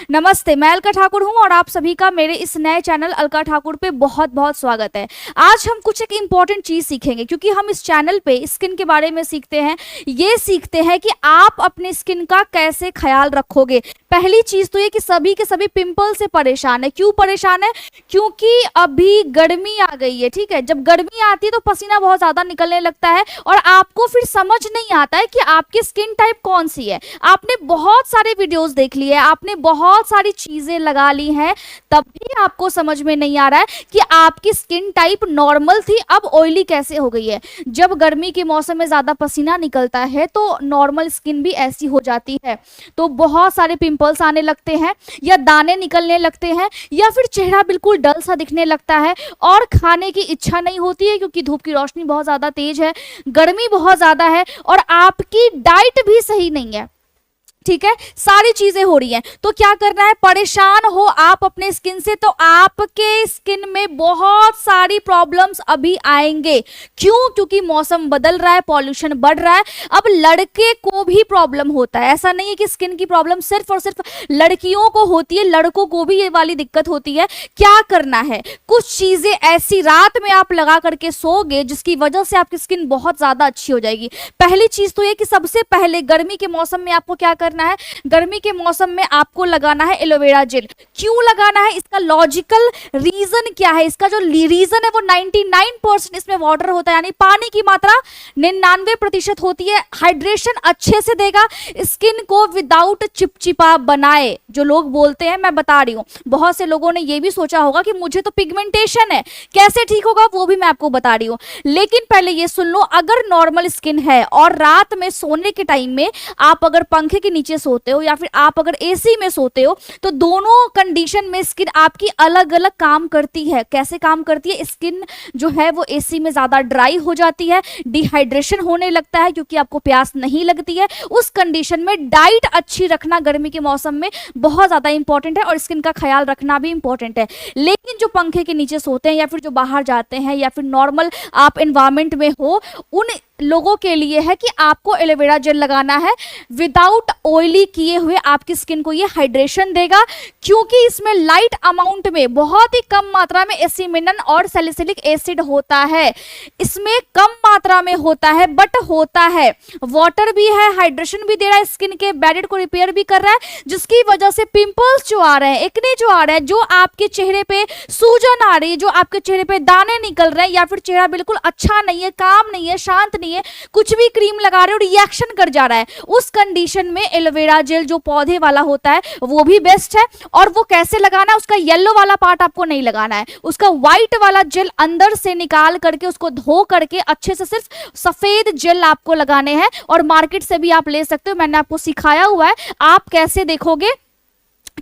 नमस्ते, मैं अलका ठाकुर हूं और आप सभी का मेरे इस नए चैनल अलका ठाकुर पे बहुत बहुत स्वागत है। आज हम कुछ एक इम्पॉर्टेंट चीज सीखेंगे क्योंकि हम इस चैनल पे स्किन के बारे में सीखते हैं। ये सीखते हैं कि आप अपनी स्किन का कैसे ख्याल रखोगे। पहली चीज तो ये कि सभी के सभी पिंपल से परेशान है। क्यों परेशान है? क्योंकि अभी गर्मी आ गई है। ठीक है, जब गर्मी आती है तो पसीना बहुत ज्यादा निकलने लगता है और आपको फिर समझ नहीं आता है कि आपकी स्किन टाइप कौन सी है। आपने बहुत सारे वीडियोस देख लिए, आपने बहुत सारी चीजें लगा ली हैं, तब भी आपको समझ में नहीं आ रहा है कि आपकी स्किन टाइप नॉर्मल थी, अब ऑयली कैसे हो गई है। जब गर्मी के मौसम में ज्यादा पसीना निकलता है तो नॉर्मल स्किन भी ऐसी हो जाती है। तो बहुत सारे पिंपल्स आने लगते हैं या दाने निकलने लगते हैं या फिर चेहरा बिल्कुल डल सा दिखने लगता है और खाने की इच्छा नहीं होती है क्योंकि धूप की रोशनी बहुत ज्यादा तेज है, गर्मी बहुत ज्यादा है और आपकी डाइट भी सही नहीं है। ठीक है, सारी चीजें हो रही हैं। तो क्या करना है? परेशान हो आप अपने स्किन से तो आपके स्किन में बहुत सारी प्रॉब्लम्स अभी आएंगे। क्यों? क्योंकि मौसम बदल रहा है, पॉल्यूशन बढ़ रहा है। अब लड़के को भी प्रॉब्लम होता है, ऐसा नहीं है कि स्किन की प्रॉब्लम सिर्फ और सिर्फ लड़कियों को होती है, लड़कों को भी ये वाली दिक्कत होती है। क्या करना है? कुछ चीजें ऐसी रात में आप लगा करके सोओगे जिसकी वजह से आपकी स्किन बहुत ज्यादा अच्छी हो जाएगी। पहली चीज तो ये कि सबसे पहले गर्मी के मौसम में आपको क्या करना है? गर्मी के मौसम में आपको लगाना है एलोवेरा जेल। क्यों लगाना है? इसका लॉजिकल रीजन क्या है? इसका जो रीजन है वो 99% इसमें वाटर होता है, यानी पानी की मात्रा 99% होती है। हाइड्रेशन अच्छे से देगा, स्किन को विदाउट चिपचिपा बनाए। जो लोग बोलते हैं, मैं बता रही हूं, बहुत से लोगों ने ये भी सोचा होगा कि मुझे तो पिगमेंटेशन है, कैसे ठीक होगा, वो भी मैं आपको बता रही हूं। लेकिन पहले ये सुन लो, अगर नॉर्मल स्किन है और रात में सोने के टाइम में आप अगर पंखे के नीचे सोते हो या फिर आप अगर एसी में सोते हो तो दोनों कंडीशन में स्किन आपकी अलग अलग काम करती है। कैसे काम करती है? स्किन जो है वो एसी में ज्यादा ड्राई हो जाती है, डिहाइड्रेशन होने लगता है क्योंकि आपको प्यास नहीं लगती है। उस कंडीशन में डाइट अच्छी रखना गर्मी के मौसम में बहुत ज्यादा इंपॉर्टेंट है और स्किन का ख्याल रखना भी इंपॉर्टेंट है। लेकिन जो पंखे के नीचे सोते हैं या फिर जो बाहर जाते हैं या फिर नॉर्मल आप एनवायरमेंट में हो, उन लोगों के लिए है कि आपको एलोवेरा जेल लगाना है। विदाउट ऑयली किए हुए आपकी स्किन को ये हाइड्रेशन देगा क्योंकि इसमें लाइट अमाउंट में, बहुत ही कम मात्रा में एसिमिनन और सैलिसिलिक एसिड होता है। इसमें कम मात्रा में होता है बट होता है। वाटर भी है, हाइड्रेशन भी दे रहा है, स्किन के बैरियर को रिपेयर भी कर रहा है, जिसकी वजह से पिंपल्स जो आ रहे हैं, एक्ने जो आ रहा है, जो आपके चेहरे पे सूजन आ रही है, जो आपके चेहरे पे दाने निकल रहे हैं या फिर चेहरा बिल्कुल अच्छा नहीं है, काम नहीं है, शांत नहीं है, कुछ भी क्रीम लगा रहे हो रिएक्शन कर जा रहा है, उस कंडीशन में एलोवेरा जेल जो पौधे वाला होता है वो भी बेस्ट है। और वो कैसे लगाना है? उसका येलो वाला पार्ट आपको नहीं लगाना है, उसका व्हाइट वाला जेल अंदर से निकाल करके उसको धो करके अच्छे से सिर्फ सफेद जेल आपको लगाने हैं और मार्केट से भी आप ले सकते हो। मैंने आपको सिखाया हुआ है, आप कैसे देखोगे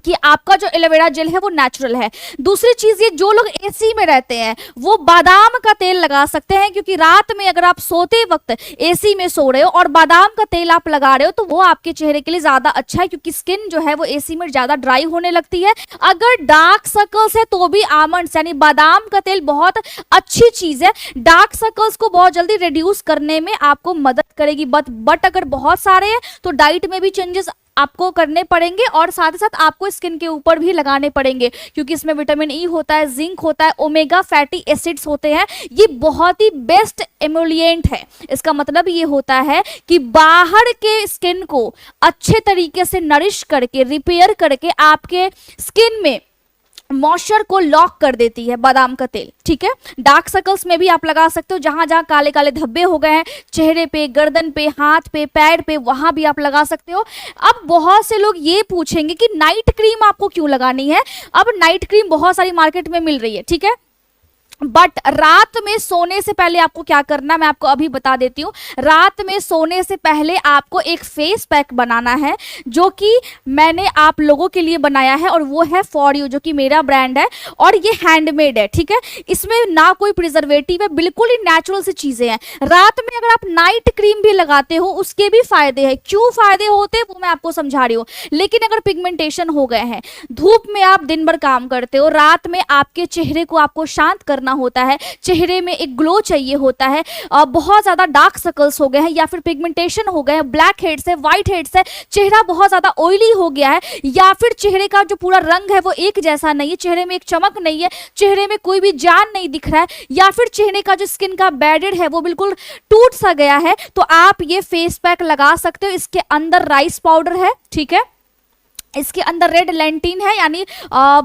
कि आपका जो एलोवेरा जेल है वो नेचुरल है। दूसरी चीज ये, जो लोग एसी में रहते हैं वो बादाम का तेल लगा सकते हैं क्योंकि रात में अगर आप सोते वक्त एसी में सो रहे हो और बादाम का तेल आप लगा रहे हो तो वो आपके चेहरे के लिए ज्यादा अच्छा है क्योंकि स्किन जो है वो एसी में ज्यादा ड्राई होने लगती है। अगर डार्क सर्कल्स है तो भी आमंड्स यानी बादाम का तेल बहुत अच्छी चीज है, डार्क सर्कल्स को बहुत जल्दी रिड्यूस करने में आपको मदद करेगी। बट अगर बहुत सारे हैं तो डाइट में भी चेंजेस आपको करने पड़ेंगे और साथ ही साथ आपको स्किन के ऊपर भी लगाने पड़ेंगे क्योंकि इसमें विटामिन ई होता है, जिंक होता है, ओमेगा फैटी एसिड्स होते हैं। ये बहुत ही बेस्ट एमोलिएंट है। इसका मतलब ये होता है कि बाहर के स्किन को अच्छे तरीके से नरिश करके, रिपेयर करके आपके स्किन में मॉइस्चर को लॉक कर देती है बादाम का तेल। ठीक है, डार्क सर्कल्स में भी आप लगा सकते हो, जहां जहां काले काले धब्बे हो गए हैं चेहरे पे, गर्दन पे, हाथ पे, पैर पे, वहां भी आप लगा सकते हो। अब बहुत से लोग ये पूछेंगे कि नाइट क्रीम आपको क्यों लगानी है? अब नाइट क्रीम बहुत सारी मार्केट में मिल रही है, ठीक है, बट रात में सोने से पहले आपको क्या करना मैं आपको अभी बता देती हूँ। रात में सोने से पहले आपको एक फेस पैक बनाना है जो कि मैंने आप लोगों के लिए बनाया है और वो है फॉर यू, जो कि मेरा ब्रांड है और ये हैंडमेड है। ठीक है, इसमें ना कोई प्रिजर्वेटिव है, बिल्कुल ही नेचुरल सी चीजें हैं। रात में अगर आप नाइट क्रीम भी लगाते हो उसके भी फायदे हैं। क्यों फायदे होते हैं वो मैं आपको समझा रही हूँ। लेकिन अगर पिगमेंटेशन हो गए हैं, धूप में आप दिन भर काम करते हो, रात में आपके चेहरे को आपको शांत करना करना होता है, चेहरे में एक ग्लो चाहिए होता है, बहुत ज़्यादा डार्क सर्कल्स हो गए हैं या फिर पिगमेंटेशन हो गए हैं, ब्लैक हेड्स है, व्हाइट हेड्स है, चेहरा बहुत ज़्यादा ऑयली हो गया है, या फिर चेहरे का जो पूरा रंग है वो एक जैसा नहीं है, चेहरे में एक चमक नहीं है, चेहरे में कोई भी जान नहीं दिख रहा है, या फिर चेहरे का जो स्किन का बेडेड है वो बिल्कुल टूट सा गया है, तो आप ये फेस पैक लगा सकते हो। इसके अंदर राइस पाउडर है, ठीक है, इसके अंदर रेड लेंटिन है यानी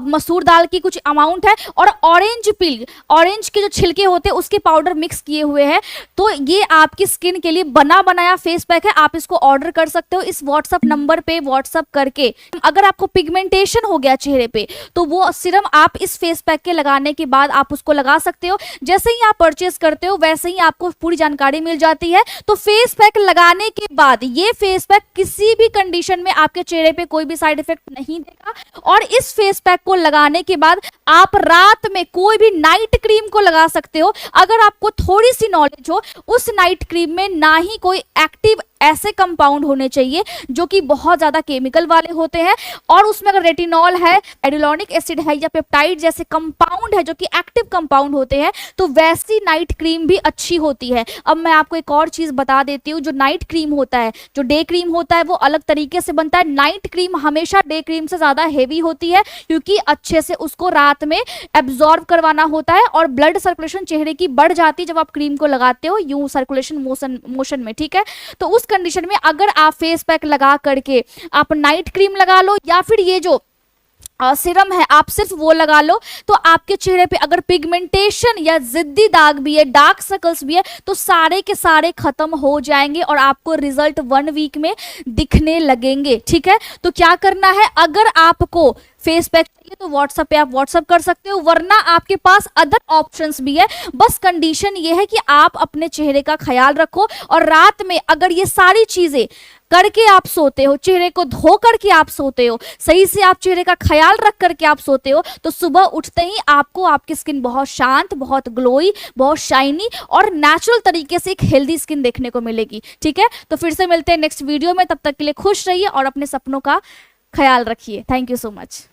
मसूर दाल की कुछ अमाउंट है, और ऑरेंज पील, ऑरेंज के जो छिलके होते हैं उसके पाउडर मिक्स किए हुए हैं। तो ये आपकी स्किन के लिए बना बनाया फेस पैक है। आप इसको ऑर्डर कर सकते हो इस व्हाट्सअप नंबर पे व्हाट्सअप करके। अगर आपको पिगमेंटेशन हो गया चेहरे पे तो वो सीरम आप इस फेस पैक के लगाने के बाद आप उसको लगा सकते हो। जैसे ही आप परचेज करते हो वैसे ही आपको पूरी जानकारी मिल जाती है। तो फेस पैक लगाने के बाद ये फेस पैक किसी भी कंडीशन में आपके चेहरे पे कोई भी साइड इफेक्ट नहीं देगा। और इस फेस पैक को लगाने के बाद आप रात में कोई भी नाइट क्रीम को लगा सकते हो। अगर आपको थोड़ी सी नॉलेज हो, उस नाइट क्रीम में ना ही कोई एक्टिव ऐसे कंपाउंड होने चाहिए जो कि बहुत ज्यादा केमिकल वाले होते हैं, और उसमें अगर रेटिनॉल है, एडिनोलिक एसिड है या पेप्टाइड जैसे कंपाउंड है जो कि एक्टिव कंपाउंड होते हैं, तो वैसी नाइट क्रीम भी अच्छी होती है। अब मैं आपको एक और चीज बता देती हूँ, जो नाइट क्रीम होता है, जो डे क्रीम होता है वो अलग तरीके से बनता है। नाइट क्रीम हमेशा डे क्रीम से ज्यादा हेवी होती है क्योंकि अच्छे से उसको रात में एब्जॉर्ब करवाना होता है, और ब्लड सर्कुलेशन चेहरे की बढ़ जाती है जब आप क्रीम को लगाते हो यूं सर्कुलेशन मोशन में, ठीक है। तो उस कंडीशन में अगर आप फेस पैक लगा करके आप नाइट क्रीम लगा लो या फिर ये जो सीरम है आप सिर्फ वो लगा लो, तो आपके चेहरे पे अगर पिगमेंटेशन या जिद्दी दाग भी है, डार्क सर्कल्स भी है, तो सारे के सारे खत्म हो जाएंगे और आपको रिजल्ट 1 वीक में दिखने लगेंगे, ठीक है। तो क्या करना है, अगर आपको फेस पैक चाहिए तो व्हाट्सएप पे आप व्हाट्सएप कर सकते हो, वरना आपके पास अदर ऑप्शंस भी है। बस कंडीशन ये है कि आप अपने चेहरे का ख्याल रखो, और रात में अगर ये सारी चीजें करके आप सोते हो, चेहरे को धो करके आप सोते हो, सही से आप चेहरे का ख्याल रख करके आप सोते हो, तो सुबह उठते ही आपको आपकी स्किन बहुत शांत, बहुत ग्लोई, बहुत शाइनी और नेचुरल तरीके से एक हेल्दी स्किन देखने को मिलेगी, ठीक है। तो फिर से मिलते हैं नेक्स्ट वीडियो में, तब तक के लिए खुश रहिए और अपने सपनों का ख्याल रखिए। Thank you so much.